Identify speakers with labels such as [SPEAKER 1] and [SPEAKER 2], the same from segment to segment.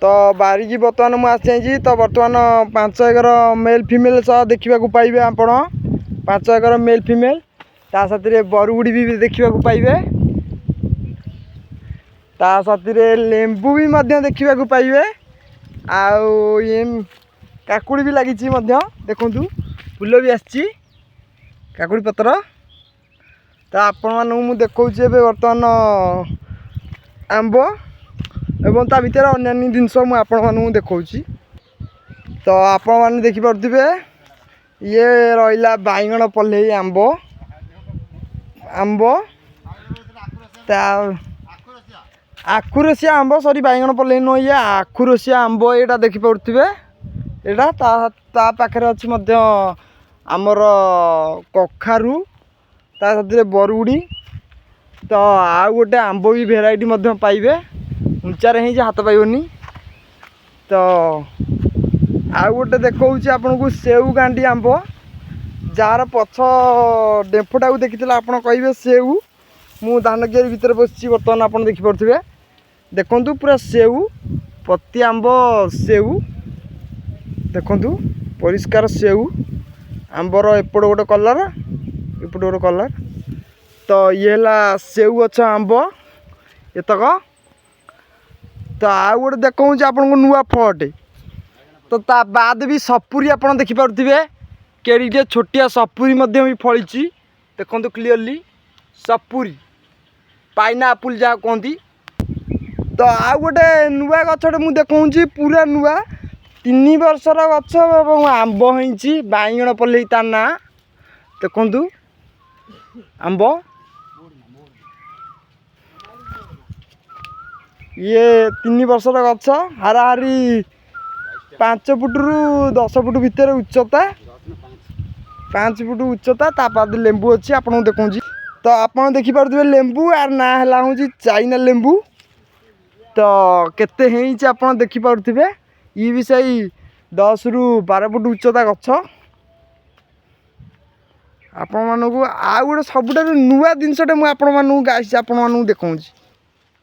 [SPEAKER 1] तो बारिकी बर्तमान मुझे तो बर्तमान 5 मेल फीमेल सह देखा पाइबे आपण 5 मेल फीमेल ता साथी बरुगुड़ी भी देखा पाइबे ता साथी लेंबू भी देखा पाइबे आउ ये काकुड़ी भी लगी देखु फूल भी आसी काकुड़ी पत्र तो आपण मानू देखा बर्तमान आंब एवं ता भीतर अन्य जिनस मुझे देखा तो आपण मैंने देखिपे ये रहा बाइगण पल्ले आंब आंब आखुरसिया आंब सॉरी बाइगण पल्ले नुह ये आखुरसिया आंब यहाँ देखिपे यहाँ ता पाखे अच्छी आमर कखारू ता साथी बरुगुड़ी तो आउ गोटे आंब भी भेराइटी पाइबे उचारे ही हाथ पाइबनी तो आउ गोटे देखा आपन को सेऊ गांडी आंब जार पछ डेफटा को देखी आप कहे सेऊ मु धान कियारी भितर बस बर्तमान आप देखिपे देखु पूरा सेऊ पत्ती आंब सेऊ देखु परिष्कार सेऊ आंबर एपट गोटे कलर एपट गोटे कलर तो ये है सेऊ गछ आंब एतक तो आउ गोटे देखा आपन को नुआ फटे तो ता बाद भी सपुरी आप देखिपे केड़े छोटिया सपुरी भी फली देखो क्लीयरली सपुरी पाइनएप्पल जहाँ कहती तो आउ गोटे नुआ गछटे मुझे देखा पूरा नुआ 3 वर्षर गछ आंब हो बाइगण पल्ले ता ना देखु आंब ये 3 वर्षर गछ हाराहारी 5 फुट रु 10 फुट भितर उच्चता 5 फुट उच्चता तापाद लेंबू अच्छी आपको देखा तो आप देखिपे लेंबू यार ना है चाइना लेंबू तो केते आप देखिपे ये भी सही 10 रु 12 फुट उच्चता गछ आपण मानू आउ गोटे सब नुआ जिनसटे मुझे आपण देखा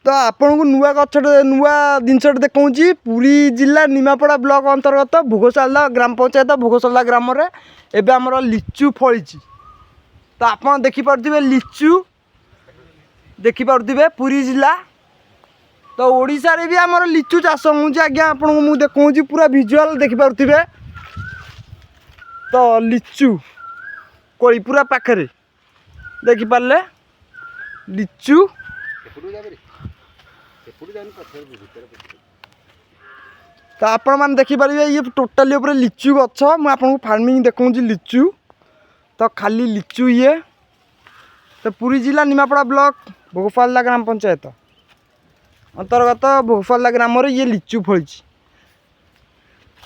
[SPEAKER 1] तो आपन को नुआ गछटे नुआ जिनसटे देखा पुरी जिला निमापड़ा ब्लॉक अंतर्गत भोगशाला ग्राम पंचायत भोगशाला ग्राम रे एबे हमर लिचु फली तो आप देखिपे लिचु देखिपे पुरी जिला तो ओडिशा रे भी हमर लिचु चाष होउछि आज्ञा आपन को मु देखौछि पूरा विजुअल देखिपे तो लिचु कोई पूरा पाखरे देखिपारे लिचु तो आपण मैंने देखिपारे ये टोटाली ऊपर लिचु गछ मुझे फार्मिंग देखा लिचु तो खाली लिचु ये तो पुरी जिला निमापड़ा ब्लॉक भोगपाला ग्राम पंचायत अंतर्गत भोगपाला ग्राम रे ये लिचु फली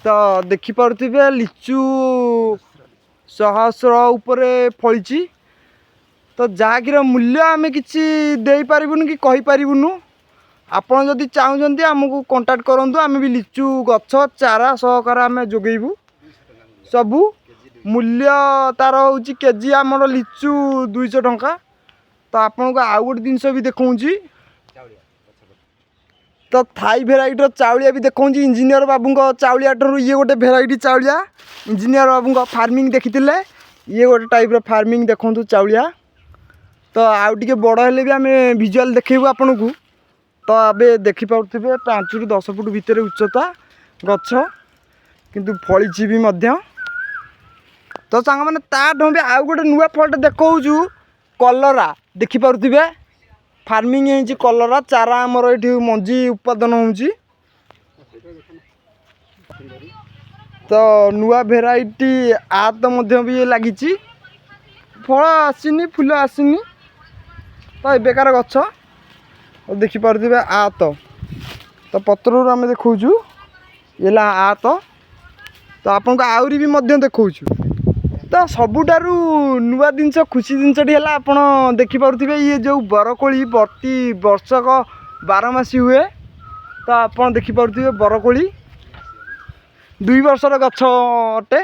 [SPEAKER 1] तो देखिपे लिचु सहस्र उपरे फली तो जहाँकि मूल्य आम कि दे पारूँ कि कहीपरूँ आपड़ जदि चाहते आमको कंटाक्ट करूँ आम भी लिचु गछ चारा सहकार आम जोगेबू सबू मूल्य तार हूँ केजी आमर लिचु 200 टंका तो आपन को आउ गोटे जिनस भी देखा तो थाई भेराइटर चाउलिया भी देखा इंजीनियर बाबू चाउलिया ठार ये गोटे भेराइटी चाउलिया इंजीनियर बाबू फार्मिंग देखी ये गोटे टाइप फार्मिंग देखु चाउलिया तो आउ टे बड़ हेल्ले भी आम विजुआल देखू आपन को तो अबे देखिपे 5 रु 10 फुट भितर उच्चता गछ किंतु फली भी तो सांग मैंने ताठू भी आउ गोटे नुआ फलटे देखा कलरा देखिपे फार्मिंग हो कलरा चारा आमर ये मंजी उत्पादन हो तो नुआ भेराइटी आत भी लगी फल आसनी फूल आसनी तो एबेकार गछ देखिपे आत तो पत्र आम देखा ये आत तो आपन को आहरी भी देखा तो सबुठारु नुआ जिनस खुशी जिनसटी है आपड़ देखिपे ये जो बरकोली प्रति वर्षक 12 मासी हुए तो आप देखिपे बरकोली 2 वर्षर गछ अटे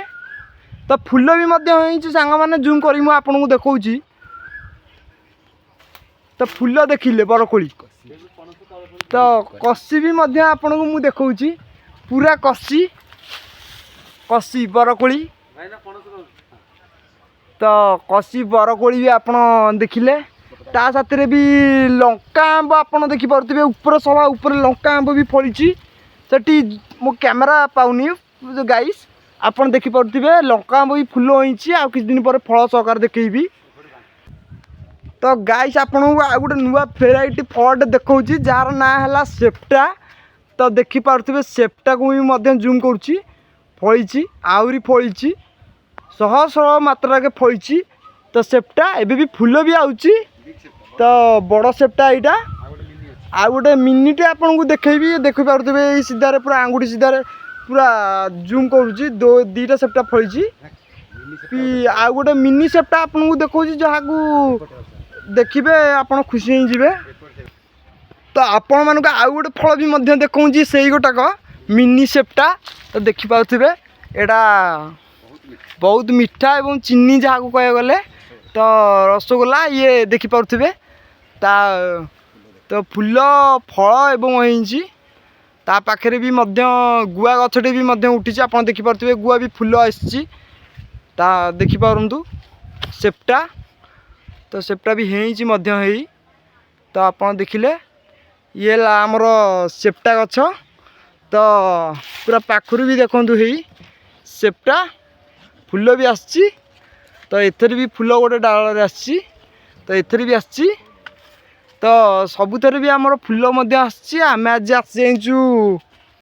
[SPEAKER 1] तो फूल भी सांग मैंने जूम कर आपन को देखा तो फूल देखिले बरकोली तो कसी भी मध्य आपन को मु देखौची पूरा कसी कसी बरकोली तो कसी बरकोली भी आपन देखिले ता साथरे भी लंका आंब आपन देखि पारुथिबे ऊपर सभा ऊपर लंका आंब भी फळिची सेठी मो कैमरा पाउनी गाइस आपन देखि पारुथिबे लंका आंब भी फुल होईची आ किछ दिन पर फळ सहकार देखैबी तो गाइस आपन आ गोटे नुआ भेराइटी फळ देखौची जार ना हला सेप्टा तो देखि पारुथिबे सेप्टा को भी मध्य जूम करूची फळिची आउरी फळिची शह शह मात्रा के फळिची तो सेप्टा एबे भी फुल भी आउची तो बड़ सेप्टा एटा आ गोटे मिनिटे आपन को देखैबी देखि पारुथिबे ए सीधारे पूरा आंगुठी सीधारे पूरा जूम करूची दीटा सेप्टा फळिची पी आ गोटे मिनी सेप्टा आपन को देखौची जहा को देखिबे आपन खुशी हो जिवे तो आपण मान आ गोटे फल भी मध्य देखौची सेई गोटाक मिनी सेप्टा तो देखि पारुथिबे एटा बहुत मीठा एवं चीनी जहा को कह गले तो रसगोल्ला ये देखि पारुथिबे ता तो फूल फल एवं होईची ता पाखरे भी मध्य गुआ गछटे भी मध्य उठिची आपण देखि पारुथिबे गुआ भी फूल आसीची ता देखि पारंतु सेप्टा तो सेप्टा भी हेईची मध्य हेई तो आपण देखिले ये ला हमर सेप्टा गछ तो पूरा पाखरु भी देखंतु हेई सेप्टा फूल भी आसी तो एथरे भी फूल गोटे डाल रे आसी तो एथरे भी आसी तो सबुथरे भी हमर फूल मध्य आसी आमे आज आसी जाइछु